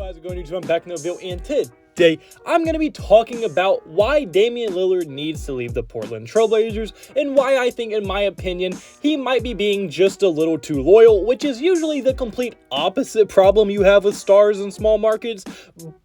How's it going, YouTube? I'm back in the video, and today I'm going to be talking about why Damian Lillard needs to leave the Portland Trailblazers and why I think, in my opinion, he might be being just a little too loyal, which is usually the complete opposite problem you have with stars in small markets.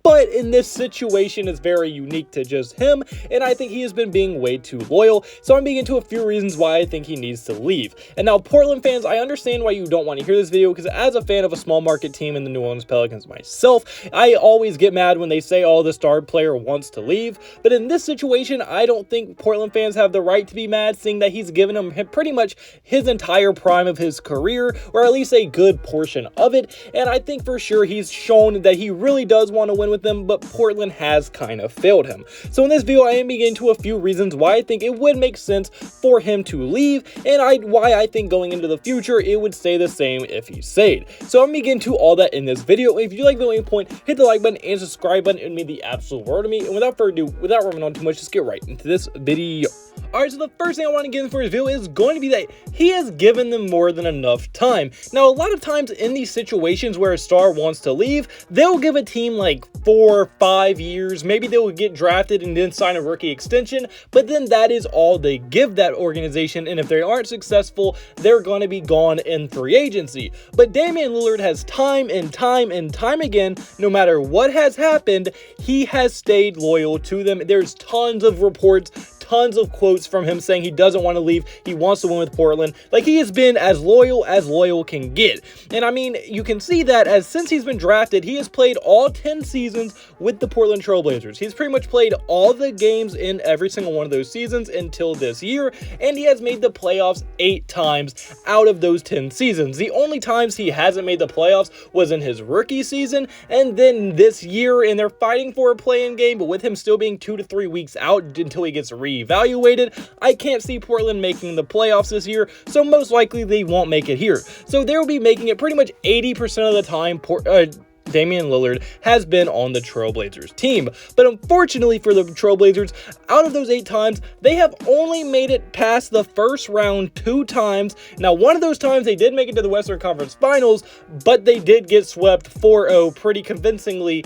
But in this situation, it's very unique to just him, and I think he has been being way too loyal. So I'm getting into a few reasons why I think he needs to leave. And now, Portland fans, I understand why you don't want to hear this video, because as a fan of a small market team in the New Orleans Pelicans myself, I always get mad when they say, oh, the star player wants to leave. But in this situation, I don't think Portland fans have the right to be mad, seeing that he's given them pretty much his entire prime of his career, or at least a good portion of it. And I think for sure he's shown that he really does want to win with them, but Portland has kind of failed him. So in this video, I am getting into a few reasons why I think it would make sense for him to leave, and why I think going into the future, it would stay the same if he stayed. So I'm going to get into all that in this video. If you like the point, hit the like button and subscribe button. It would mean the absolute world to me. And without further ado, without running on too much, just get right into this video. Alright, so the first thing I want to get in for this video is going to be that he has given them more than enough time. Now, a lot of times in these situations where a star wants to leave, they'll give a team like 4 or 5 years. Maybe they will get drafted and then sign a rookie extension, but then that is all they give that organization, and if they aren't successful, they're going to be gone in free agency. But Damian Lillard has time and time and time again, no matter what has happened, he has stayed loyal to them. There's tons of reports, tons of quotes from him saying he doesn't want to leave, he wants to win with Portland. Like, he has been as loyal can get. And I mean, you can see that as since he's been drafted, he has played all 10 seasons with the Portland Trailblazers. He's pretty much played all the games in every single one of those seasons until this year, and he has made the playoffs 8 times out of those 10 seasons. The only times he hasn't made the playoffs was in his rookie season, and then this year, and they're fighting for a play-in game, but with him still being 2 to 3 weeks out until he gets reevaluated, I can't see Portland making the playoffs this year, so most likely they won't make it here. So they'll be making it pretty much 80% of the time Damian Lillard has been on the Trailblazers team. But unfortunately for the Trailblazers, out of those 8 times, they have only made it past the first round 2 times. Now, one of those times they did make it to the Western Conference Finals, but they did get swept 4-0 pretty convincingly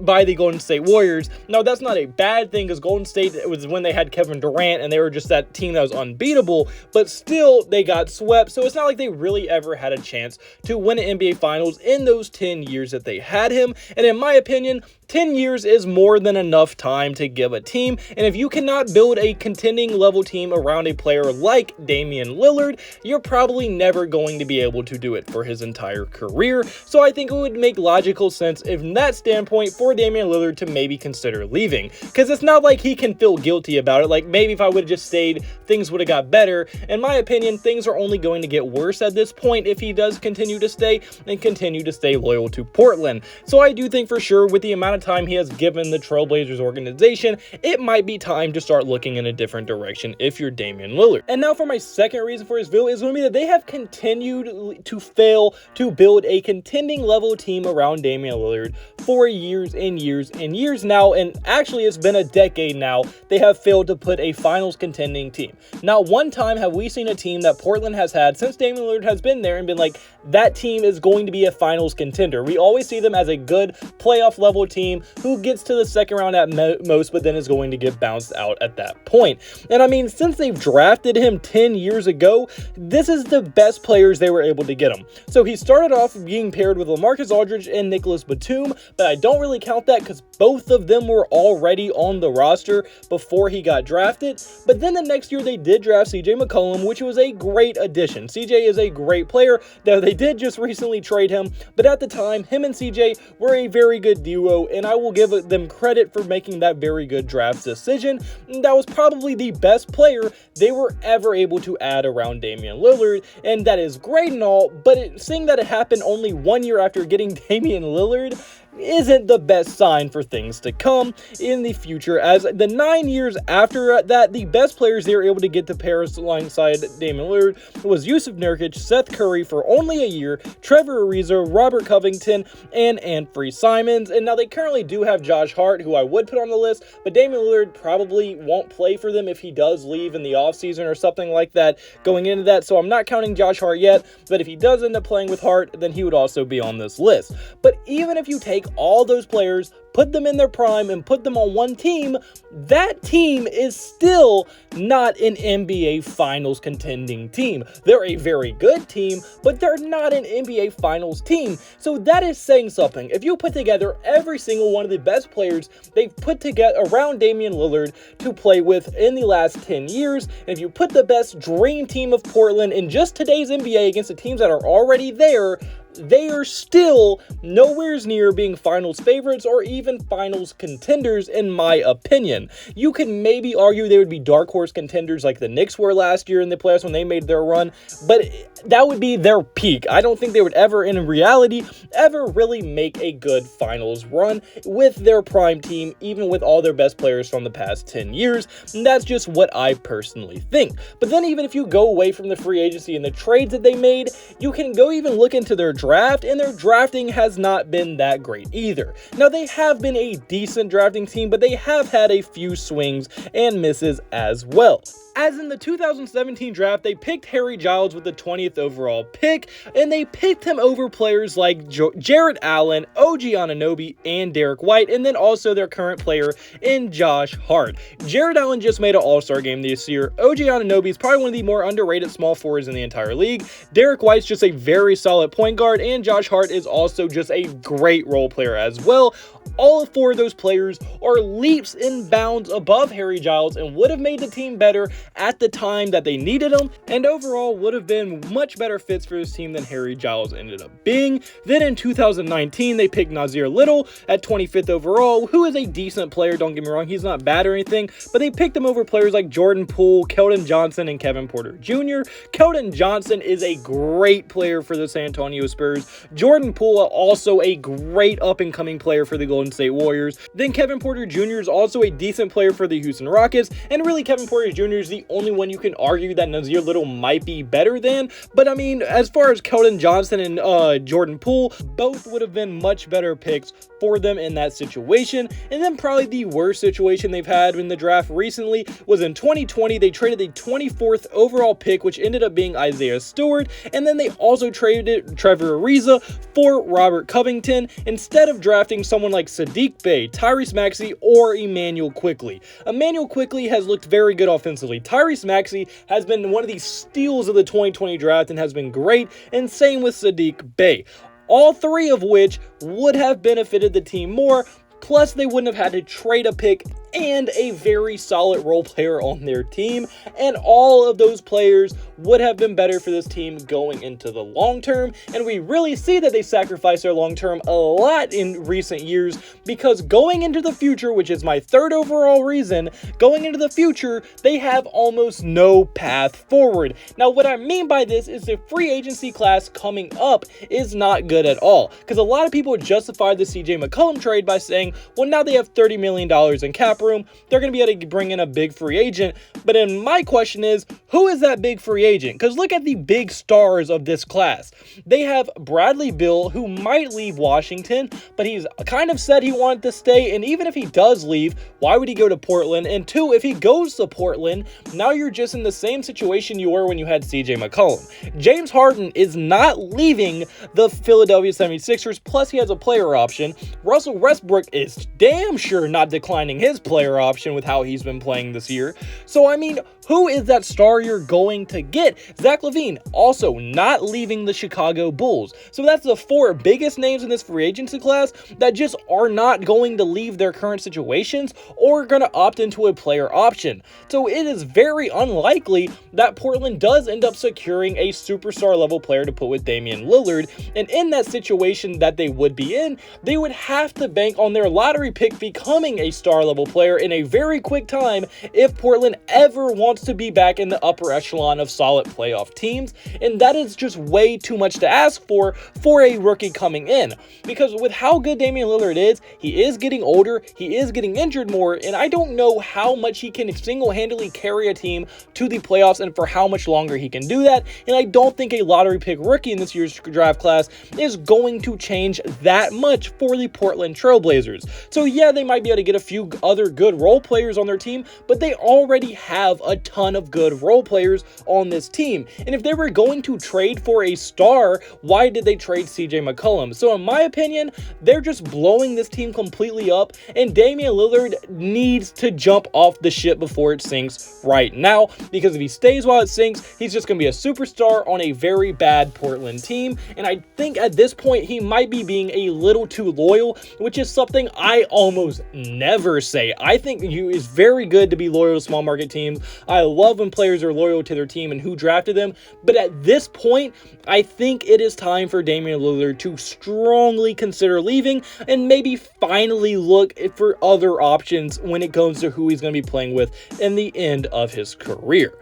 by the Golden State Warriors. Now, that's not a bad thing, because Golden State, it was when they had Kevin Durant and they were just that team that was unbeatable, but still they got swept. So it's not like they really ever had a chance to win an NBA Finals in those 10 years that they had him. And in my opinion, 10 years is more than enough time to give a team, and if you cannot build a contending level team around a player like Damian Lillard, you're probably never going to be able to do it for his entire career. So I think it would make logical sense from that standpoint for Damian Lillard to maybe consider leaving, because it's not like he can feel guilty about it. Like, maybe if I would have just stayed, things would have got better. In my opinion, things are only going to get worse at this point if he does continue to stay and continue to stay loyal to Portland. So I do think for sure, with the amount of time he has given the Trailblazers organization, it might be time to start looking in a different direction if you're Damian Lillard. And now for my second reason for this video is going to be that they have continued to fail to build a contending level team around Damian Lillard for years and years and years now, and actually it's been a decade now they have failed to put a finals contending team. Not one time have we seen a team that Portland has had since Damian Lillard has been there and been like, that team is going to be a finals contender. We always see them as a good playoff level team who gets to the second round at most, but then is going to get bounced out at that point. And I mean, since they've drafted him 10 years ago, this is the best players they were able to get him. So he started off being paired with LaMarcus Aldridge and Nicholas Batum, but I don't really count that because both of them were already on the roster before he got drafted. But then the next year they did draft CJ McCollum, which was a great addition. CJ is a great player, though they did just recently trade him, but at the time, him and CJ were a very good duo, and I will give them credit for making that very good draft decision. That was probably the best player they were ever able to add around Damian Lillard, and that is great and all, but seeing that it happened only 1 year after getting Damian Lillard isn't the best sign for things to come in the future, as the 9 years after that, the best players they were able to get to Paris alongside Damian Lillard was Yusuf Nurkic, Seth Curry for only a year, Trevor Ariza, Robert Covington, and Anfernee Simons. And now they currently do have Josh Hart, who I would put on the list, but Damian Lillard probably won't play for them if he does leave in the offseason or something like that going into that, so I'm not counting Josh Hart yet, but if he does end up playing with Hart, then he would also be on this list. But even if you take all those players, put them in their prime, and put them on one team, that team is still not an NBA Finals contending team. They're a very good team, but they're not an NBA Finals team. So that is saying something. If you put together every single one of the best players they've put together around Damian Lillard to play with in the last 10 years, and if you put the best dream team of Portland in just today's NBA against the teams that are already there, they are still nowhere near being finals favorites or even finals contenders, in my opinion. You can maybe argue they would be dark horse contenders like the Knicks were last year in the playoffs when they made their run, but that would be their peak. I don't think they would ever, in reality, ever really make a good finals run with their prime team, even with all their best players from the past 10 years. And that's just what I personally think. But then even if you go away from the free agency and the trades that they made, you can go even look into their draft, and their drafting has not been that great either. Now, they have been a decent drafting team, but they have had a few swings and misses as well. As in the 2017 draft, they picked Harry Giles with the 20th overall pick, and they picked him over players like Jarrett Allen, OG Anunoby, and Derek White, and then also their current player in Josh Hart. Jarrett Allen just made an all-star game this year. OG Anunoby is probably one of the more underrated small forwards in the entire league. Derek White's just a very solid point guard, and Josh Hart is also just a great role player as well. All four of those players are leaps and bounds above Harry Giles and would have made the team better at the time that they needed them, and overall would have been much better fits for this team than Harry Giles ended up being. Then in 2019, they picked Nasir Little at 25th overall, who is a decent player, don't get me wrong, he's not bad or anything, but they picked him over players like Jordan Poole, Keldon Johnson, and Kevin Porter Jr. Keldon Johnson is a great player for the San Antonio Spurs. Jordan Poole, also a great up-and-coming player for the Golden State Warriors. Then Kevin Porter Jr. is also a decent player for the Houston Rockets, and really Kevin Porter Jr. is the only one you can argue that Nasir Little might be better than. But I mean, as far as Keldon Johnson and Jordan Poole, both would have been much better picks for them in that situation. And then probably the worst situation they've had in the draft recently was in 2020. They traded the 24th overall pick, which ended up being Isaiah Stewart, and then they also traded Trevor Ariza for Robert Covington instead of drafting someone like Saddiq Bey, Tyrese Maxey, or Emmanuel Quickley. Emmanuel Quickley has looked very good offensively. Tyrese Maxey has been one of the steals of the 2020 draft and has been great, and same with Saddiq Bey. All three of which would have benefited the team more, plus they wouldn't have had to trade a pick and a very solid role player on their team, and all of those players would have been better for this team going into the long term. And we really see that they sacrifice their long term a lot in recent years, because going into the future, which is my third overall reason, going into the future, they have almost no path forward. Now, what I mean by this is the free agency class coming up is not good at all, because a lot of people justify the CJ McCollum trade by saying, well, now they have $30 million in cap room, they're going to be able to bring in a big free agent. But then my question is, who is that big free agent? Because look at the big stars of this class. They have Bradley Beal, who might leave Washington, but he's kind of said he wanted to stay, and even if he does leave, why would he go to Portland? And two, if he goes to Portland, now you're just in the same situation you were when you had CJ McCollum. James Harden is not leaving the Philadelphia 76ers, plus he has a player option. Russell Westbrook is damn sure not declining his player option with how he's been playing this year. So, I mean, who is that star you're going to get? Zach LaVine, also not leaving the Chicago Bulls. So that's the four biggest names in this free agency class that just are not going to leave their current situations or going to opt into a player option. So it is very unlikely that Portland does end up securing a superstar level player to put with Damian Lillard. And in that situation that they would be in, they would have to bank on their lottery pick becoming a star level player in a very quick time if Portland ever wants to be back in the upper echelon of solid playoff teams. And that is just way too much to ask for a rookie coming in, because with how good Damian Lillard is, he is getting older, he is getting injured more, and I don't know how much he can single-handedly carry a team to the playoffs and for how much longer he can do that. And I don't think a lottery pick rookie in this year's draft class is going to change that much for the Portland Trailblazers. So yeah, they might be able to get a few other good role players on their team, but they already have a ton of good role players on this team. And if they were going to trade for a star, why did they trade CJ McCollum? So in my opinion, they're just blowing this team completely up, and Damian Lillard needs to jump off the ship before it sinks right now, because if he stays while it sinks, he's just going to be a superstar on a very bad Portland team. And I think at this point he might be being a little too loyal, which is something I almost never say. I think it's very good to be loyal to small market teams. I love when players are loyal to their team and who drafted them, but at this point I think it is time for Damian Lillard to strongly consider leaving and maybe finally look for other options when it comes to who he's going to be playing with in the end of his career.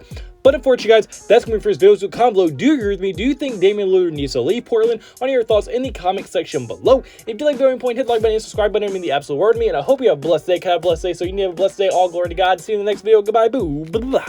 But unfortunately, guys, that's going to be for this video. So comment below, do you agree with me? Do you think Damian Lillard needs to leave Portland? On your thoughts in the comment section below. If you like the video point, hit the like button and subscribe button. It means the absolute world to me. And I hope you have a blessed day. Have a blessed day. So you need to have a blessed day. All glory to God. See you in the next video. Goodbye. Boo. Blah.